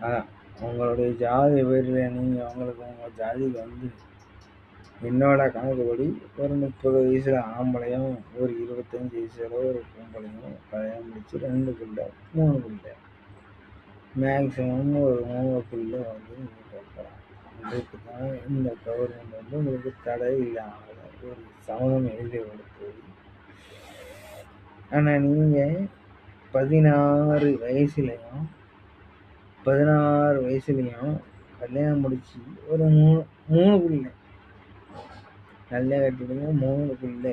அதான் உங்களுடைய ஜாதி பேரில் நீங்கள் உங்களுக்கு உங்கள் ஜாதிக்கு வந்து என்னோட கணக்குப்படி ஒரு 30 வயசுல ஆம்பளையும் ஒரு 25 வயசுல ஒரு பொம்பளையும் கல்யாணம் முடிச்சு 2 பிள்ளை 3 பிள்ளை மேக்சிமம் ஒரு 3 பிள்ளை வந்து நீங்கள் கேட்கலாம். இதுக்கு தான் இந்த கவர்மெண்ட் வந்து உங்களுக்கு தடை இல்லாத ஒரு சமூகம் எழுதி கொடுத்தது. ஆனால் நீங்கள் 16 வயசுலையும் கல்யாணம் முடிச்சு ஒரு 3 பிள்ளை நல்ல கட்டிடுங்க 3 பிள்ளை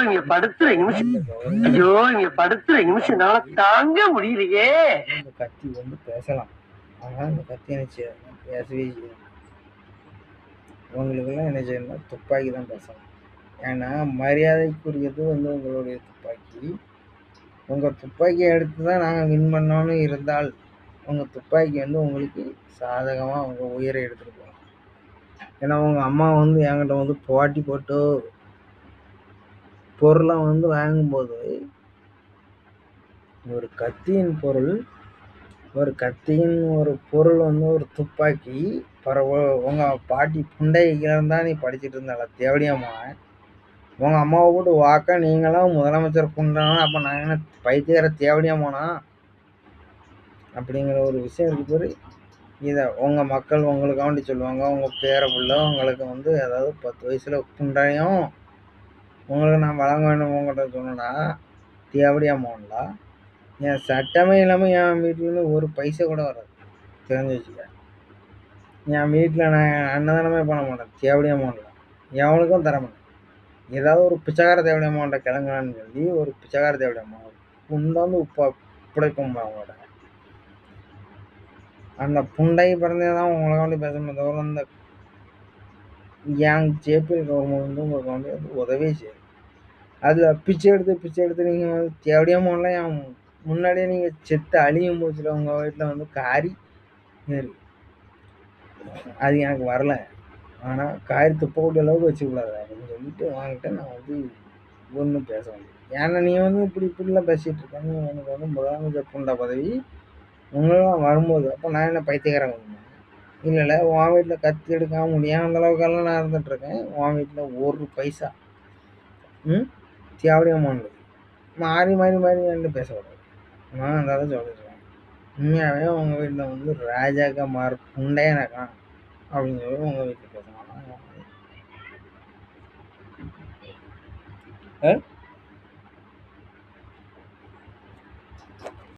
நீங்கள் பெற்று என்னால தாங்க முடியலையே. இந்த கத்தி வந்து பேசலாம். ஆனால் இந்த கத்தி என்ன செய்யணும், பேசவே செய்யணும். உங்களுக்கெல்லாம் என்ன செய்யணும்னா துப்பாக்கி தான் பேசணும். ஏன்னா மரியாதைக்குரியது வந்து உங்களுடைய துப்பாக்கி. உங்கள் துப்பாக்கியை எடுத்து தான் நாங்கள் வின் பண்ணோன்னு இருந்தால் உங்கள் துப்பாக்கி வந்து உங்களுக்கு சாதகமாக உங்கள் உயிரை எடுத்துகிட்டு போகலாம். ஏன்னா உங்கள் அம்மா வந்து என்கிட்ட வந்து போட்டி போட்டு பொருளை வந்து வாங்கும்போது ஒரு கத்தியின் பொருள் வந்து ஒரு துப்பாக்கி. உங்கள் பாட்டி புண்டைக்கு தான் நீ படிச்சுட்டு இருந்தால தேவடியாம்மா. உங்கள் அம்மாவை போட்டு வாக்க நீங்களாம் முதலமைச்சர் புண்டானா அப்போ நான் என்ன பைத்தியக்கார தேவடியாமானா அப்படிங்கிற ஒரு விஷயம் இருக்கு பேர். இதை உங்கள் மக்கள் உங்களுக்காண்டி சொல்லுவாங்க. உங்கள் பேர பிள்ளை உங்களுக்கு வந்து அதாவது 10 வயசில் புண்டையும் உங்களுக்கு நான் வழங்க வேண்டும் உங்கள்கிட்ட சொன்னா தேவடியாமான்டா. என் சட்டமே இல்லாமல் என் வீட்டிலேருந்து ஒரு பைசா கூட வராது, தெரிஞ்சு வச்சுக்க. என் வீட்டில் நான் அன்னதானமே பண்ண மாட்டேன் தேவடியாமான்ல, எவனுக்கும் தர மாட்டேன். ஏதாவது ஒரு பிச்சைக்கார தேவடியாமான்ட்ட கிளங்குறான்னு சொல்லி ஒரு பிச்சைக்கார தேவடியாமா புண்டாந்து உப்படைப்போம் அவங்களோட. அந்த புண்டை பிறந்தே தான் உங்களுக்காண்டி பேசணும் தவிர அந்த என் ஜேபிஎல் கவர்மெண்ட் வந்து உங்களுக்கு வந்து உதவியே செய்யும். அதில் பிச்சை எடுத்து நீங்கள் வந்து தேவடியாமான்லாம் என் முன்னாடியே நீங்கள் செத்து அழியும் போச்சுல உங்கள் வீட்டில் வந்து காரி ஏறி அது எனக்கு வரல. ஆனால் காரி துப்பக்கூடிய அளவுக்கு வச்சுக்கூடாது அப்படின்னு சொல்லிட்டு வாங்கிட்டு நான் வந்து ஒன்றும் பேச வேண்டியது. ஏன்னா நீ வந்து இப்படிலாம் பேசிகிட்டு இருக்க, நீ எனக்கு வந்து முதலமைச்சர் புண்டா பதவி உங்களெல்லாம் வரும்போது அப்போ நான் என்ன பைத்தியக்காரன் இல்லை. உன் வீட்டில் கத்தி எடுக்க முடியாத அந்த அளவுக்கெல்லாம் நான் இருந்துகிட்ருக்கேன். உன் வீட்டில் ஒரு பைசா தேவடியாமான்னு மாறி என்கிட்ட பேசக்கூடாது. நான் அந்த அளவு சொல்லிட்டுருக்கேன். உண்மையாகவே உங்கள் வீட்டில் வந்து ராஜாக்கா மாறு புண்டையே நக்கான் அப்படின்னு சொல்லி உங்கள் வீட்டில் பேசலாம்.